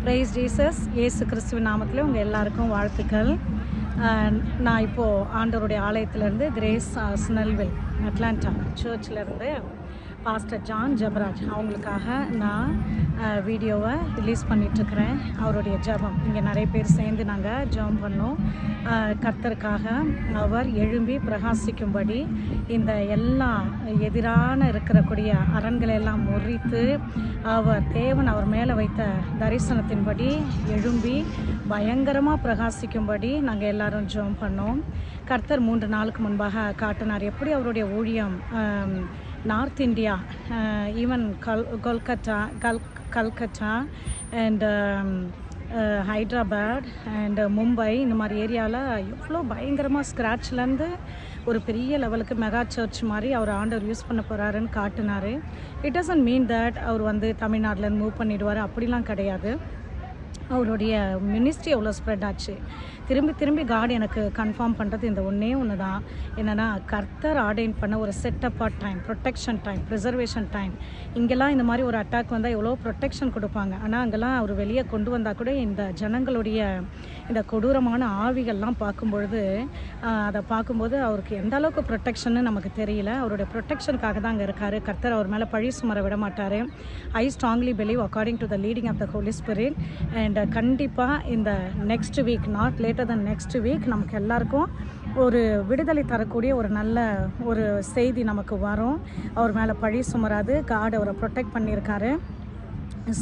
Price Jesus. இயேசு கிறிஸ்துவின் நாமத்தில் உங்கள் எல்லாருக்கும் வாழ்த்துக்கள். நான் இப்போது ஆண்டவருடைய ஆலயத்திலேருந்து கிரேஸ் ஸ்னெல்வில் அட்லாண்டா சர்ச்சிலேருந்து பாஸ்டர் ஜான் ஜெபராஜ் அவங்களுக்காக நான் வீடியோவை ரிலீஸ் பண்ணிகிட்ருக்கிறேன். அவருடைய ஜெபம் இங்கே நிறைய பேர் சேர்ந்து நாங்கள் ஜெபம் பண்ணோம். கர்த்தருக்காக அவர் எழும்பி பிரகாசிக்கும்படி இந்த எல்லா எதிரான இருக்கக்கூடிய அரண்களை எல்லாம் முறித்து தேவன் அவர் மேலே வைத்த தரிசனத்தின்படி எழும்பி பயங்கரமாக பிரகாசிக்கும்படி நாங்கள் எல்லாரும் ஜெபம் பண்ணோம். கர்த்தர் 3 நாளுக்கு முன்பாக காட்டினார் எப்படி அவருடைய ஊழியம் north India, even Calcutta and Hyderabad and Mumbai இந்த மாதிரி ஏரியாவில் எவ்வளோ பயங்கரமாக ஸ்க்ராட்ச்லேருந்து ஒரு பெரிய லெவலுக்கு மெகா சர்ச் மாதிரி அவர் ஆண்டவர் யூஸ் பண்ண போகிறாருன்னு காட்டினார். இட் டசன்ட் மீன் தட் அவர் தமிழ்நாட்டிலேருந்து மூவ் பண்ணிவிடுவார், அப்படிலாம் கிடையாது. அவருடைய மினிஸ்ட்ரி எவ்வளோ ஸ்ப்ரெட் ஆச்சு. திரும்பி காட் எனக்கு கன்ஃபார்ம் பண்ணுறது இந்த ஒன்று தான். என்னென்னா, கர்த்தர் ஆர்டைன் பண்ண ஒரு set apart time, protection time, preservation time. இங்கெல்லாம் இந்த மாதிரி ஒரு அட்டாக் வந்தால் எவ்வளோ ப்ரொடெக்ஷன் கொடுப்பாங்க. ஆனால் அங்கெல்லாம் அவர் வெளியே கொண்டு வந்தால் கூட இந்த ஜனங்களுடைய இந்த கொடூரமான ஆவிகள்லாம் பார்க்கும்பொழுது அதை பார்க்கும்போது அவருக்கு எந்த அளவுக்கு ப்ரொடெக்ஷன்னு நமக்கு தெரியல. அவருடைய ப்ரொடெக்ஷனுக்காக தான் அங்கே இருக்கார். கர்த்தர் அவர் மேலே பழி சுமர விட மாட்டார். I strongly believe according to the leading of the Holy Spirit. And கண்டிப்பாக இந்த next week, not later than next week, நமக்கு எல்லாருக்கும் ஒரு விடுதலை தரக்கூடிய ஒரு நல்ல ஒரு செய்தி நமக்கு வரும். அவர் மேலே பழி சுமராது. காட் அவரை ப்ரொடெக்ட் பண்ணியிருக்காரு.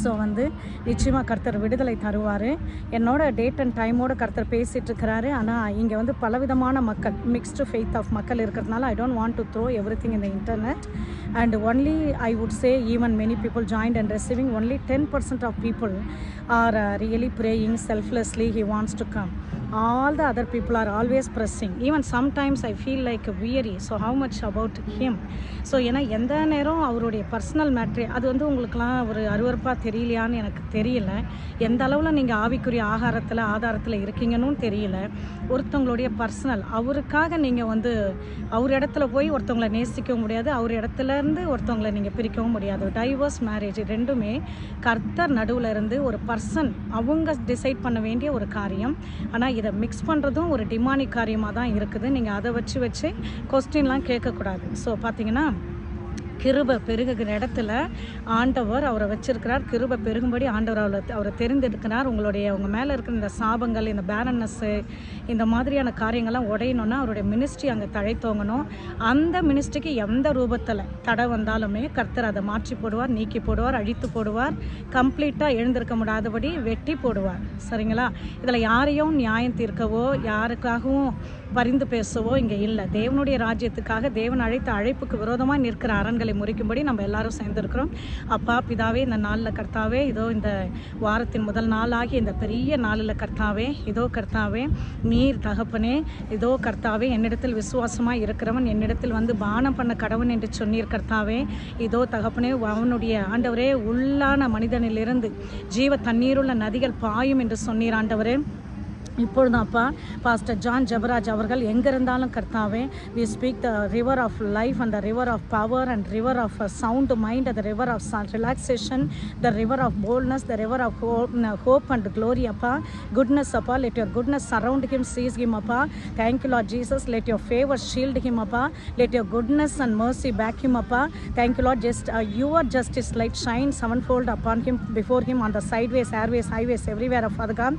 ஸோ நிச்சயமாக கர்த்தர் விடுதலை தருவார். என்னோட டேட் அண்ட் டைமோடு கர்த்தர் பேசிகிட்ருக்கிறாரு. ஆனால் இங்கே பலவிதமான மக்கள், மிக்ஸ்டு ஃபெய்த் ஆஃப் மக்கள் இருக்கிறதுனால I don't want to throw everything in the internet. And only I would say even many people joined and receiving. Only 10% of people are really praying selflessly. He wants to come. All the other people are always pressing. Even sometimes I feel like weary. So how much about him? So ஏன்னா எந்த நேரம் அவருடைய personal matter அது உங்களுக்கெல்லாம் ஒரு அருவருப்பாக தெரியலையான்னு எனக்கு தெரியல. எந்த அளவில் நீங்கள் ஆவிக்குரிய ஆதாரத்தில் இருக்கீங்கன்னு தெரியல. ஒருத்தவங்களுடைய பர்சனல் அவருக்காக நீங்கள் அவர் இடத்துல போய் ஒருத்தவங்களை நேசிக்கவும் முடியாது, அவர் இடத்துலேருந்து ஒருத்தவங்களை நீங்கள் பிரிக்கவும் முடியாது. டைவர்ஸ் மேரேஜ் ரெண்டுமே கர்த்தர் நடுவில் இருந்து ஒரு பர்சன் அவங்க டிசைட் பண்ண வேண்டிய ஒரு காரியம். ஆனால் இதை மிக்ஸ் பண்ணுறதும் ஒரு டிமானிக் காரியமாக தான் இருக்குது. நீங்கள் அதை வச்சு கொஸ்டின்லாம் கேட்கக்கூடாது. ஸோ பார்த்தீங்கன்னா, கிருபை பெருகுகிற இடத்துல ஆண்டவர் அவரை வச்சிருக்கிறார். கிருபை பெருகும்படி ஆண்டவர் அவரை தெரிந்தெடுக்கிறார். உங்கள் மேலே இருக்கிற இந்த சாபங்கள், இந்த பேரன்னஸ்ஸு, இந்த மாதிரியான காரியங்கள்லாம் உடையணுன்னா அவருடைய மினிஸ்ட்ரி அங்கே தழைத்தோங்கணும். அந்த மினிஸ்ட்ரிக்கு எந்த ரூபத்தில் தடை வந்தாலுமே கர்த்தர் அதை மாற்றி போடுவார், நீக்கி போடுவார், அழித்து போடுவார், கம்ப்ளீட்டாக எழுந்திருக்க முடியாதபடி வெட்டி போடுவார். சரிங்களா? இதில் யாரையும் நியாயம் தீர்க்கவோ யாருக்காகவும் பரிந்து பேசவோ இங்கே இல்லை. தேவனுடைய ராஜ்யத்துக்காக தேவன் அழைத்த அழைப்புக்கு விரோதமாக நிற்கிற அரண்களை முறிக்கும்படி நம்ம எல்லாரும் சேர்ந்துருக்கிறோம். அப்பா பிதாவே, இந்த நாளில் கர்த்தாவே, இதோ இந்த வாரத்தின் முதல் நாளாகி இந்த பெரிய நாளில் கர்த்தாவே, இதோ கர்த்தாவே நீர் தகப்பனே, இதோ கர்த்தாவே என்னிடத்தில் விசுவாசமாக இருக்கிறவன் என்னிடத்தில் பானம் பண்ண கடவன் என்று சொன்னீர் கர்த்தாவே. இதோ தகப்பனே, அவனுடைய ஆண்டவரே உள்ளான மனிதனிலிருந்து ஜீவ தண்ணீருள்ள நதிகள் பாயும் என்று சொன்னீர் ஆண்டவரே. இப்பொழுது அப்பா பாஸ்டர் ஜான் ஜெபராஜ் அவர்கள் எங்கே இருந்தாலும் கர்த்தாவே, we speak the river of life and the river of power and river of sound mind, the river of relaxation, the river of boldness, the river of hope and glory அப்பா. Goodness அப்பா, let your goodness surround him, seize him அப்பா. Thank you Lord Jesus. Let your favour shield him அப்பா. Let your goodness and mercy back him அப்பா. Thank you Lord. Just your justice light shine sevenfold upon him, before him, on the sideways, airways, highways, everywhere of Father God.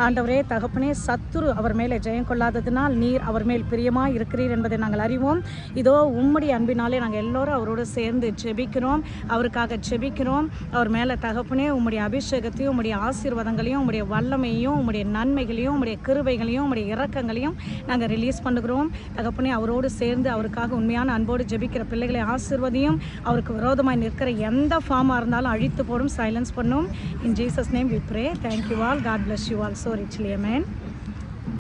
ஆண்டவரே தகப்பனே, சத்துரு அவர் மேலே ஜெயம் கொள்ளாததினால் நீர் அவர் மேல் பிரியமாக இருக்கிறீர் என்பதை நாங்கள் அறிவோம். இதோ உம்முடைய அன்பினாலே நாங்கள் எல்லோரும் அவரோடு சேர்ந்து ஜெபிக்கிறோம், அவருக்காக ஜெபிக்கிறோம். அவர் மேலே தகப்பனே உம்முடைய அபிஷேகத்தையும் உம்முடைய ஆசீர்வாதங்களையும் உம்முடைய வல்லமையையும் உம்முடைய நன்மைகளையும் உம்முடைய கிருபைகளையும் உம்முடைய இரக்கங்களையும் நாங்கள் ரிலீஸ் பண்ணுகிறோம். தகப்பனே அவரோடு சேர்ந்து அவருக்காக உண்மையான அன்போடு ஜெபிக்கிற பிள்ளைகளை ஆசீர்வதியும். அவருக்கு விரோதமாக நிற்கிற எந்த ஃபார்மாக இருந்தாலும் அழித்து போடும், சைலன்ஸ் பண்ணும். In Jesus name we pray. Thank you all. God bless you all so richly. Amen.